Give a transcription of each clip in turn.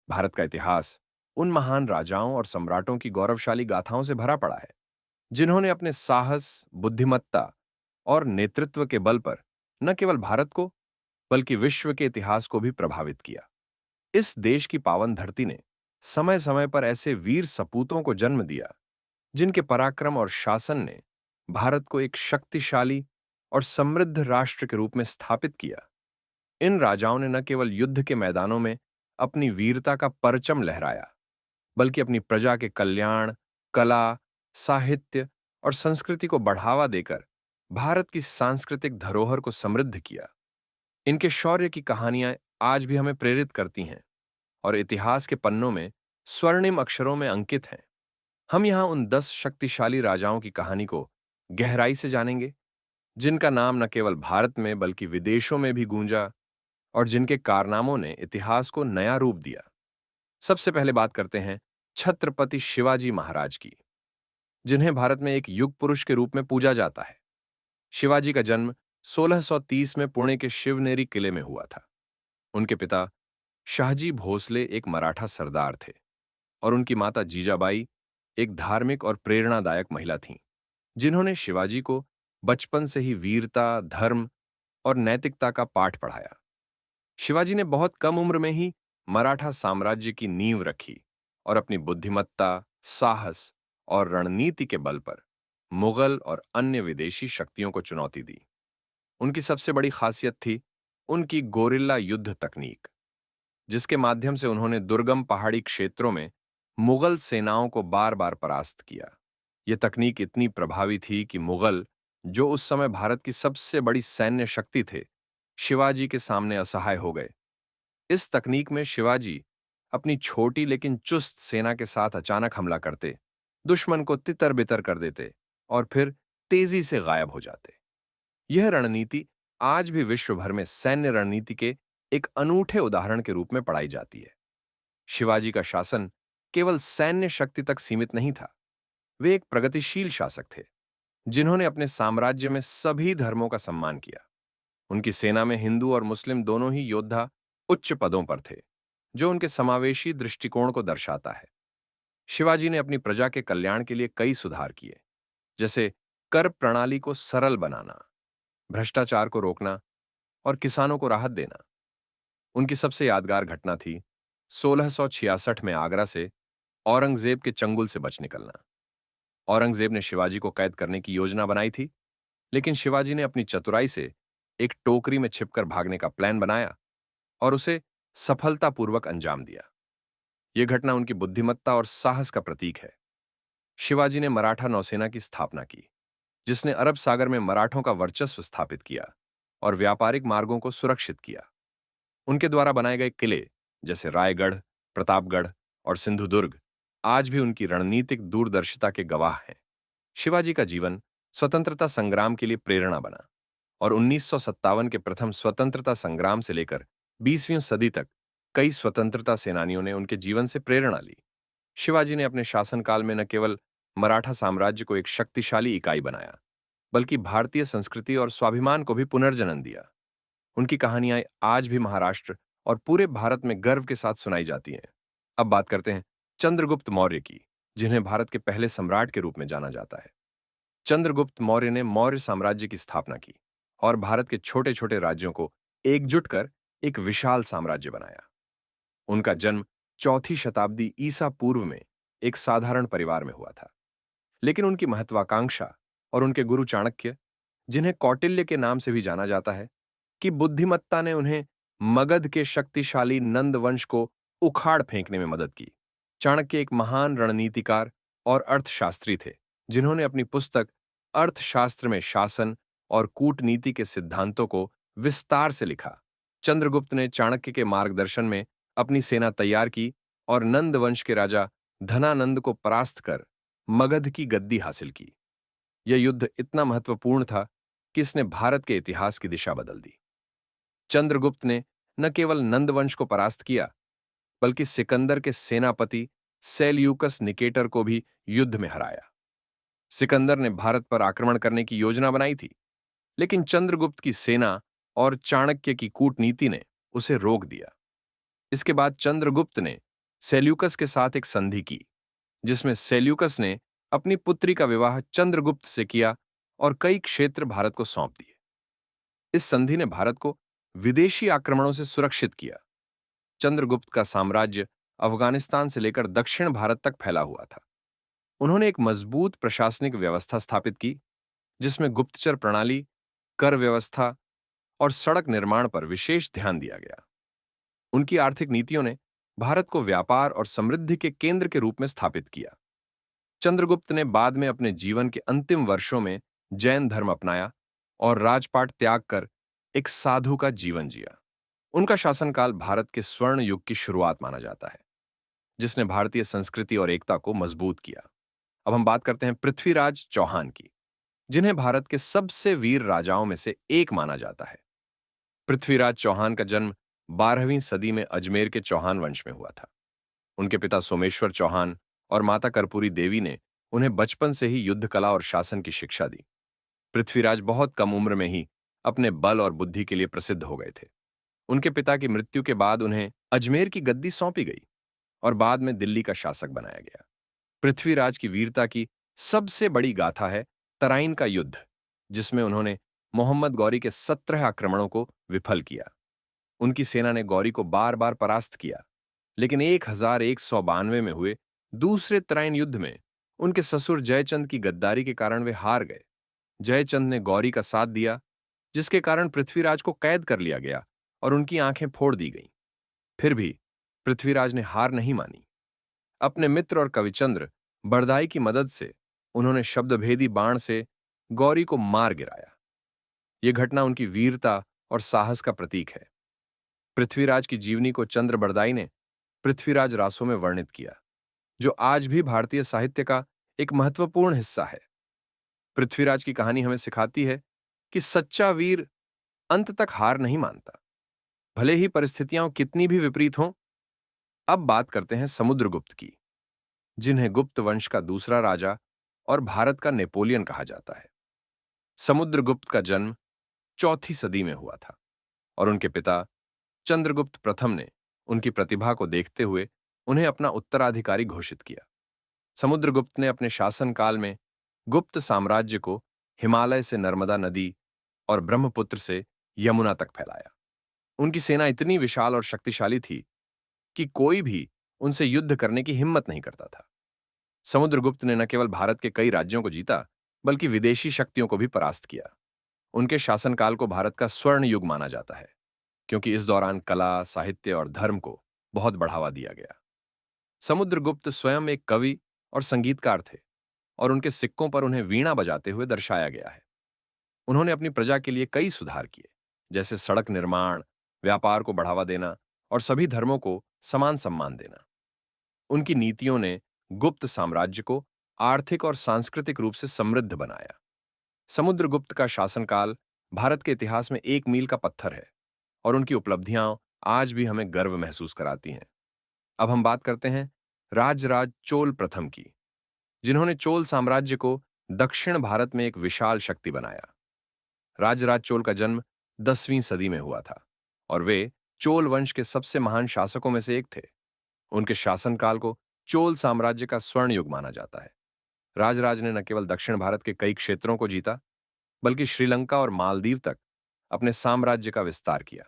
भारत का इतिहास उन महान राजाओं और सम्राटों की गौरवशाली गाथाओं से भरा पड़ा है, जिन्होंने अपने साहस, बुद्धिमत्ता और नेतृत्व के बल पर न केवल भारत को, बल्कि विश्व के इतिहास को भी प्रभावित किया। इस देश की पावन धरती ने समय समय पर ऐसे वीर सपूतों को जन्म दिया, जिनके पराक्रम और शासन ने भारत को एक शक्तिशाली और समृद्ध राष्ट्र के रूप में स्थापित किया। इन राजाओं ने न केवल युद्ध के मैदानों में अपनी वीरता का परचम लहराया, बल्कि अपनी प्रजा के कल्याण, कला, साहित्य और संस्कृति को बढ़ावा देकर भारत की सांस्कृतिक धरोहर को समृद्ध किया। इनके शौर्य की कहानियां आज भी हमें प्रेरित करती हैं और इतिहास के पन्नों में स्वर्णिम अक्षरों में अंकित हैं। हम यहां उन 10 शक्तिशाली राजाओं की कहानी को गहराई से जानेंगे, जिनका नाम न केवल भारत में बल्कि विदेशों में भी गूंजा और जिनके कारनामों ने इतिहास को नया रूप दिया। सबसे पहले बात करते हैं छत्रपति शिवाजी महाराज की, जिन्हें भारत में एक युग पुरुष के रूप में पूजा जाता है। शिवाजी का जन्म 1630 में पुणे के शिवनेरी किले में हुआ था। उनके पिता शाहजी भोसले एक मराठा सरदार थे और उनकी माता जीजाबाई एक धार्मिक और प्रेरणादायक महिला थीं, जिन्होंने शिवाजी को बचपन से ही वीरता, धर्म और नैतिकता का पाठ पढ़ाया। शिवाजी ने बहुत कम उम्र में ही मराठा साम्राज्य की नींव रखी और अपनी बुद्धिमत्ता, साहस और रणनीति के बल पर मुगल और अन्य विदेशी शक्तियों को चुनौती दी। उनकी सबसे बड़ी खासियत थी उनकी गोरिल्ला युद्ध तकनीक, जिसके माध्यम से उन्होंने दुर्गम पहाड़ी क्षेत्रों में मुगल सेनाओं को बार-बार परास्त किया। यह तकनीक इतनी प्रभावी थी कि मुगल, जो उस समय भारत की सबसे बड़ी सैन्य शक्ति थे, शिवाजी के सामने असहाय हो गए। इस तकनीक में शिवाजी अपनी छोटी लेकिन चुस्त सेना के साथ अचानक हमला करते, दुश्मन को तितर-बितर कर देते और फिर तेजी से गायब हो जाते। यह रणनीति आज भी विश्व भर में सैन्य रणनीति के एक अनूठे उदाहरण के रूप में पढ़ाई जाती है। शिवाजी का शासन केवल सैन्य शक्ति तक सीमित नहीं था। वे एक प्रगतिशील शासक थे, जिन्होंने अपने साम्राज्य में सभी धर्मों का सम्मान किया। उनकी सेना में हिंदू और मुस्लिम दोनों ही योद्धा उच्च पदों पर थे, जो उनके समावेशी दृष्टिकोण को दर्शाता है। शिवाजी ने अपनी प्रजा के कल्याण के लिए कई सुधार किए, जैसे कर प्रणाली को सरल बनाना, भ्रष्टाचार को रोकना और किसानों को राहत देना। उनकी सबसे यादगार घटना थी 1666 में आगरा से औरंगजेब के चंगुल से बच निकलना। औरंगजेब ने शिवाजी को कैद करने की योजना बनाई थी, लेकिन शिवाजी ने अपनी चतुराई से एक टोकरी में छिपकर भागने का प्लान बनाया और उसे सफलतापूर्वक अंजाम दिया। यह घटना उनकी बुद्धिमत्ता और साहस का प्रतीक है। शिवाजी ने मराठा नौसेना की स्थापना की, जिसने अरब सागर में मराठों का वर्चस्व स्थापित किया और व्यापारिक मार्गों को सुरक्षित किया। उनके द्वारा बनाए गए किले जैसे रायगढ़, प्रतापगढ़ और सिंधुदुर्ग आज भी उनकी रणनीतिक दूरदर्शिता के गवाह हैं। शिवाजी का जीवन स्वतंत्रता संग्राम के लिए प्रेरणा बना और 1957 के प्रथम स्वतंत्रता संग्राम से लेकर 20वीं सदी तक कई स्वतंत्रता सेनानियों ने उनके जीवन से प्रेरणा ली। शिवाजी ने अपने शासनकाल में न केवल मराठा साम्राज्य को एक शक्तिशाली इकाई बनाया, बल्कि भारतीय संस्कृति और स्वाभिमान को भी पुनर्जन्म दिया। उनकी कहानियां आज भी महाराष्ट्र और पूरे भारत में गर्व के साथ सुनाई जाती हैं। अब बात करते हैं चंद्रगुप्त मौर्य की, जिन्हें भारत के पहले सम्राट के रूप में जाना जाता है। चंद्रगुप्त मौर्य ने मौर्य साम्राज्य की स्थापना की और भारत के छोटे-छोटे राज्यों को एकजुट कर एक विशाल साम्राज्य बनाया। उनका जन्म 4वीं शताब्दी ईसा पूर्व में एक साधारण परिवार में हुआ था, लेकिन उनकी महत्वाकांक्षा और उनके गुरु चाणक्य, जिन्हें कौटिल्य के नाम से भी जाना जाता है, कि बुद्धिमत्ता ने उन्हें मगध के शक्तिशाली नंद वंश को उखाड़ फेंकने में मदद की। चाणक्य एक महान रणनीतिकार और अर्थशास्त्री थे, जिन्होंने अपनी पुस्तक अर्थशास्त्र में शासन और कूटनीति के सिद्धांतों को विस्तार से लिखा। चंद्रगुप्त ने चाणक्य के मार्गदर्शन में अपनी सेना तैयार की और नंद वंश के राजा धनानंद को परास्त कर मगध की गद्दी हासिल की। यह युद्ध इतना महत्वपूर्ण था कि इसने भारत के इतिहास की दिशा बदल दी। चंद्रगुप्त ने न केवल नंदवंश को परास्त किया, बल्कि सिकंदर के सेनापति सेल्यूकस निकेटर को भी युद्ध में हराया। सिकंदर ने भारत पर आक्रमण करने की योजना बनाई थी, लेकिन चंद्रगुप्त की सेना और चाणक्य की कूटनीति ने उसे रोक दिया। इसके बाद चंद्रगुप्त ने सेल्यूकस के साथ एक संधि की, जिसमें सेल्यूकस ने अपनी पुत्री का विवाह चंद्रगुप्त से किया और कई क्षेत्र भारत को सौंप दिए। इस संधि ने भारत को विदेशी आक्रमणों से सुरक्षित किया। चंद्रगुप्त का साम्राज्य अफगानिस्तान से लेकर दक्षिण भारत तक फैला हुआ था। उन्होंने एक मजबूत प्रशासनिक व्यवस्था स्थापित की, जिसमें गुप्तचर प्रणाली, कर व्यवस्था और सड़क निर्माण पर विशेष ध्यान दिया गया। उनकी आर्थिक नीतियों ने भारत को व्यापार और समृद्धि के केंद्र के रूप में स्थापित किया। चंद्रगुप्त ने बाद में अपने जीवन के अंतिम वर्षों में जैन धर्म अपनाया और राजपाट त्याग कर एक साधु का जीवन जिया। उनका शासनकाल भारत के स्वर्ण युग की शुरुआत माना जाता है, जिसने भारतीय संस्कृति और एकता को मजबूत किया। अब हम बात करते हैं पृथ्वीराज चौहान की, जिन्हें भारत के सबसे वीर राजाओं में से एक माना जाता है। पृथ्वीराज चौहान का जन्म 12वीं सदी में अजमेर के चौहान वंश में हुआ था। उनके पिता सोमेश्वर चौहान और माता कर्पूरी देवी ने उन्हें बचपन से ही युद्ध कला और शासन की शिक्षा दी। पृथ्वीराज बहुत कम उम्र में ही अपने बल और बुद्धि के लिए प्रसिद्ध हो गए थे। उनके पिता की मृत्यु के बाद उन्हें अजमेर की गद्दी सौंपी गई और बाद में दिल्ली का शासक बनाया गया। पृथ्वीराज की वीरता की सबसे बड़ी गाथा है तराइन का युद्ध, जिसमें उन्होंने मोहम्मद गौरी के 17 आक्रमणों को विफल किया। उनकी सेना ने गौरी को बार बार परास्त किया, लेकिन 1192 में हुए दूसरे तराइन युद्ध में उनके ससुर जयचंद की गद्दारी के कारण वे हार गए। जयचंद ने गौरी का साथ दिया, जिसके कारण पृथ्वीराज को कैद कर लिया गया और उनकी आंखें फोड़ दी गईं। फिर भी पृथ्वीराज ने हार नहीं मानी। अपने मित्र और कविचंद्र बरदाई की मदद से उन्होंने शब्दभेदी बाण से गौरी को मार गिराया। यह घटना उनकी वीरता और साहस का प्रतीक है। पृथ्वीराज की जीवनी को चंद्र बरदाई ने पृथ्वीराज रासों में वर्णित किया, जो आज भी भारतीय साहित्य का एक महत्वपूर्ण हिस्सा है। पृथ्वीराज की कहानी हमें सिखाती है कि सच्चा वीर अंत तक हार नहीं मानता, भले ही परिस्थितियां कितनी भी विपरीत हों। अब बात करते हैं समुद्रगुप्त की, जिन्हें गुप्त वंश का दूसरा राजा और भारत का नेपोलियन कहा जाता है। समुद्रगुप्त का जन्म 4वीं सदी में हुआ था और उनके पिता चंद्रगुप्त प्रथम ने उनकी प्रतिभा को देखते हुए उन्हें अपना उत्तराधिकारी घोषित किया। समुद्रगुप्त ने अपने शासनकाल में गुप्त साम्राज्य को हिमालय से नर्मदा नदी और ब्रह्मपुत्र से यमुना तक फैलाया। उनकी सेना इतनी विशाल और शक्तिशाली थी कि कोई भी उनसे युद्ध करने की हिम्मत नहीं करता था। समुद्रगुप्त ने न केवल भारत के कई राज्यों को जीता, बल्कि विदेशी शक्तियों को भी परास्त किया। उनके शासनकाल को भारत का स्वर्ण युग माना जाता है, क्योंकि इस दौरान कला, साहित्य और धर्म को बहुत बढ़ावा दिया गया। समुद्रगुप्त स्वयं एक कवि और संगीतकार थे और उनके सिक्कों पर उन्हें वीणा बजाते हुए दर्शाया गया है। उन्होंने अपनी प्रजा के लिए कई सुधार किए, जैसे सड़क निर्माण, व्यापार को बढ़ावा देना और सभी धर्मों को समान सम्मान देना। उनकी नीतियों ने गुप्त साम्राज्य को आर्थिक और सांस्कृतिक रूप से समृद्ध बनाया। समुद्रगुप्त का शासनकाल भारत के इतिहास में एक मील का पत्थर है और उनकी उपलब्धियां आज भी हमें गर्व महसूस कराती हैं। अब हम बात करते हैं राजराज चोल प्रथम की, जिन्होंने चोल साम्राज्य को दक्षिण भारत में एक विशाल शक्ति बनाया। राजराज चोल का जन्म 10वीं सदी में हुआ था और वे चोल वंश के सबसे महान शासकों में से एक थे। उनके शासनकाल को चोल साम्राज्य का स्वर्ण युग माना जाता है। राजराज ने न केवल दक्षिण भारत के कई क्षेत्रों को जीता, बल्कि श्रीलंका और मालदीव तक अपने साम्राज्य का विस्तार किया।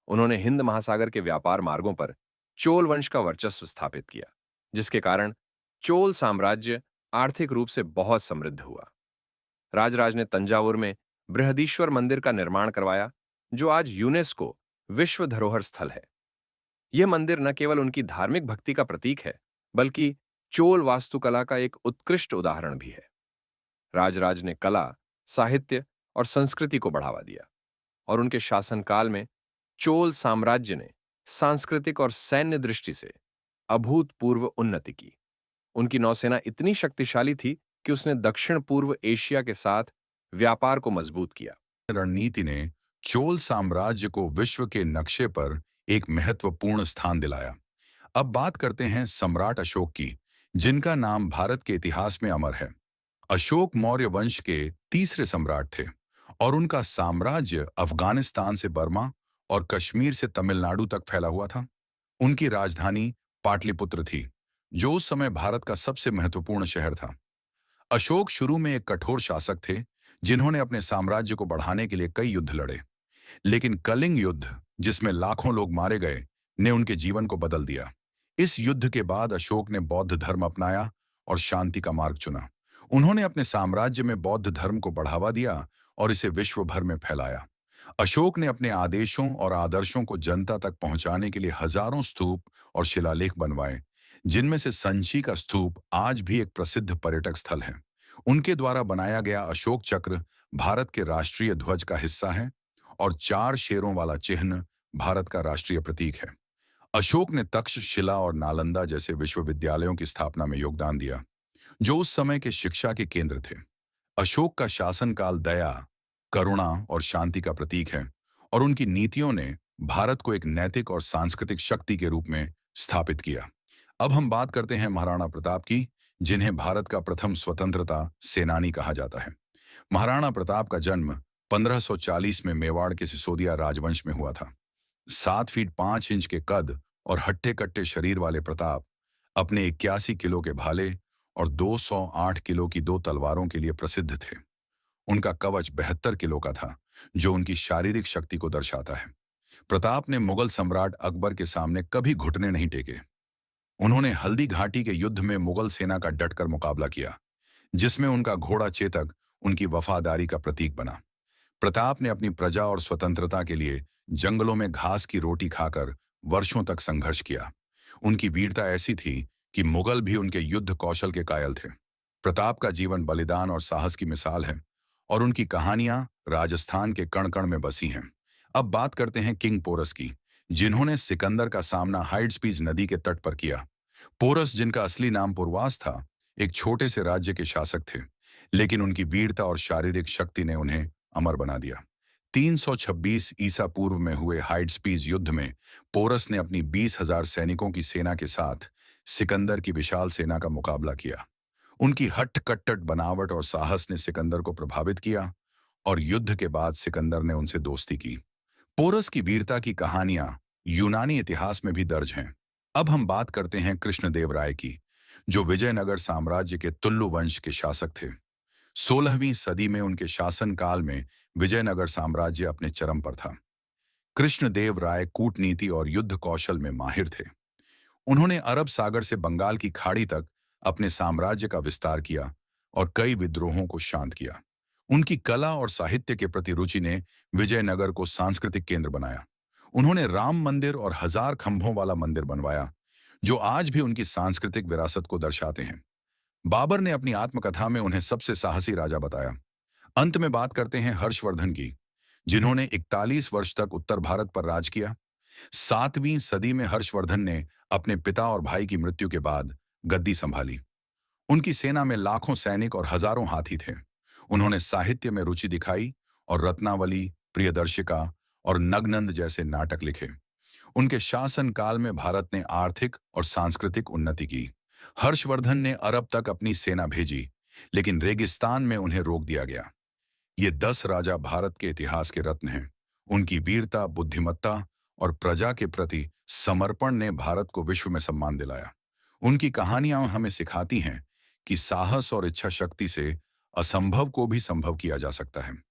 उन्होंने हिंद महासागर के व्यापार मार्गों पर चोल वंश का वर्चस्व स्थापित किया, जिसके कारण चोल साम्राज्य आर्थिक रूप से बहुत समृद्ध हुआ। राजराज ने तंजावुर में बृहदीश्वर मंदिर का निर्माण करवाया, जो आज यूनेस्को विश्व धरोहर स्थल है। यह मंदिर न केवल उनकी धार्मिक भक्ति का प्रतीक है, बल्कि चोल वास्तुकला का एक उत्कृष्ट उदाहरण भी है। राजराज ने कला, साहित्य और संस्कृति को बढ़ावा दिया और उनके शासनकाल में चोल साम्राज्य ने सांस्कृतिक और सैन्य दृष्टि से अभूतपूर्व उन्नति की। उनकी नौसेना इतनी शक्तिशाली थी कि उसने दक्षिण पूर्व एशिया के साथ व्यापार को मजबूत किया। रणनीति ने चोल साम्राज्य को विश्व के नक्शे पर एक महत्वपूर्ण स्थान दिलाया। अब बात करते हैं सम्राट अशोक की, जिनका नाम भारत के इतिहास में अमर है। अशोक मौर्य वंश के तीसरे सम्राट थे और उनका साम्राज्य अफगानिस्तान से बर्मा और कश्मीर से तमिलनाडु तक फैला हुआ था। उनकी राजधानी पाटलिपुत्र थी, जो उस समय भारत का सबसे महत्वपूर्ण शहर था। अशोक शुरू में एक कठोर शासक थे, जिन्होंने अपने साम्राज्य को बढ़ाने के लिए कई युद्ध लड़े। लेकिन कलिंग युद्ध, जिसमें लाखों लोग मारे गए, ने उनके जीवन को बदल दिया। इस युद्ध के बाद अशोक ने बौद्ध धर्म अपनाया और शांति का मार्ग चुना। उन्होंने अपने साम्राज्य में बौद्ध धर्म को बढ़ावा दिया और इसे विश्व भर में फैलाया। अशोक ने अपने आदेशों और आदर्शों को जनता तक पहुंचाने के लिए हजारों स्तूप और शिलालेख बनवाए, जिनमें से संची का स्तूप आज भी एक प्रसिद्ध पर्यटक स्थल है। उनके द्वारा बनाया गया अशोक चक्र भारत के राष्ट्रीय ध्वज का हिस्सा है और 4 शेरों वाला चिन्ह भारत का राष्ट्रीय प्रतीक है। अशोक ने तक्षशिला और नालंदा जैसे विश्वविद्यालयों की स्थापना में योगदान दिया, जो उस समय के शिक्षा के केंद्र थे। अशोक का शासनकाल दया, करुणा और शांति का प्रतीक है और उनकी नीतियों ने भारत को एक नैतिक और सांस्कृतिक शक्ति के रूप में स्थापित किया। अब हम बात करते हैं महाराणा प्रताप की, जिन्हें भारत का प्रथम स्वतंत्रता सेनानी कहा जाता है। महाराणा प्रताप का जन्म 1540 में मेवाड़ के सिसोदिया राजवंश में हुआ था। 7 फीट 5 इंच के कद और हट्टे-कट्टे शरीर वाले प्रताप अपने 81 किलो के भाले और 208 किलो की 2 तलवारों के लिए प्रसिद्ध थे। उनका कवच 72 किलो का था, जो उनकी शारीरिक शक्ति को दर्शाता है। प्रताप ने मुगल सम्राट अकबर के सामने कभी घुटने नहीं टेके। उन्होंने हल्दी घाटी के युद्ध में मुगल सेना का डटकर मुकाबला किया, जिसमें उनका घोड़ा चेतक उनकी वफादारी का प्रतीक बना। प्रताप ने अपनी प्रजा और स्वतंत्रता के लिए जंगलों में घास की रोटी खाकर वर्षों तक संघर्ष किया। उनकी वीरता ऐसी थी कि मुगल भी उनके युद्ध कौशल के कायल थे। प्रताप का जीवन बलिदान और साहस की मिसाल है और उनकी कहानियां राजस्थान के कण-कण में बसी हैं। अब बात करते हैं किंग पोरस की, जिन्होंने सिकंदर का सामना हाइड्सपीस नदी के तट पर किया। पोरस, जिनका असली नाम पुरवास था, एक छोटे से राज्य के शासक थे, लेकिन उनकी वीरता और शारीरिक शक्ति ने उन्हें अमर बना दिया। 326 ईसा पूर्व में हुए हाइड्सपीस युद्ध में पोरस ने अपनी 20,000 सैनिकों की सेना के साथ सिकंदर की विशाल सेना का मुकाबला किया। उनकी हट्ट-कट्टट बनावट और साहस ने सिकंदर को प्रभावित किया और युद्ध के बाद सिकंदर ने उनसे दोस्ती की। पोरस की वीरता की कहानियां यूनानी इतिहास में भी दर्ज हैं। अब हम बात करते हैं कृष्णदेव राय की, जो विजयनगर साम्राज्य के तुल्लु वंश के शासक थे। 16वीं सदी में उनके शासनकाल में विजयनगर साम्राज्य अपने चरम पर था। कृष्णदेव राय कूटनीति और युद्ध कौशल में माहिर थे। उन्होंने अरब सागर से बंगाल की खाड़ी तक अपने साम्राज्य का विस्तार किया और कई विद्रोहों को शांत किया। उनकी कला और साहित्य के प्रति रुचि ने विजयनगर को सांस्कृतिक केंद्र बनाया। उन्होंने राम मंदिर और 1000 खंभों वाला मंदिर बनवाया, जो आज भी उनकी सांस्कृतिक विरासत को दर्शाते हैं। बाबर ने अपनी आत्मकथा में उन्हें सबसे साहसी राजा बताया। अंत में बात करते हैं हर्षवर्धन की, जिन्होंने 41 वर्ष तक उत्तर भारत पर राज किया। 7वीं सदी में हर्षवर्धन ने अपने पिता और भाई की मृत्यु के बाद गद्दी संभाली। उनकी सेना में लाखों सैनिक और हजारों हाथी थे। उन्होंने साहित्य में रुचि दिखाई और रत्नावली, प्रियदर्शिका और नग्नंद जैसे नाटक लिखे। उनके शासनकाल में भारत ने आर्थिक और सांस्कृतिक उन्नति की। हर्षवर्धन ने अरब तक अपनी सेना भेजी, लेकिन रेगिस्तान में उन्हें रोक दिया गया। ये 10 राजा भारत के इतिहास के रत्न हैं। उनकी वीरता, बुद्धिमत्ता और प्रजा के प्रति समर्पण ने भारत को विश्व में सम्मान दिलाया। उनकी कहानियां हमें सिखाती हैं कि साहस और इच्छा शक्ति से असंभव को भी संभव किया जा सकता है।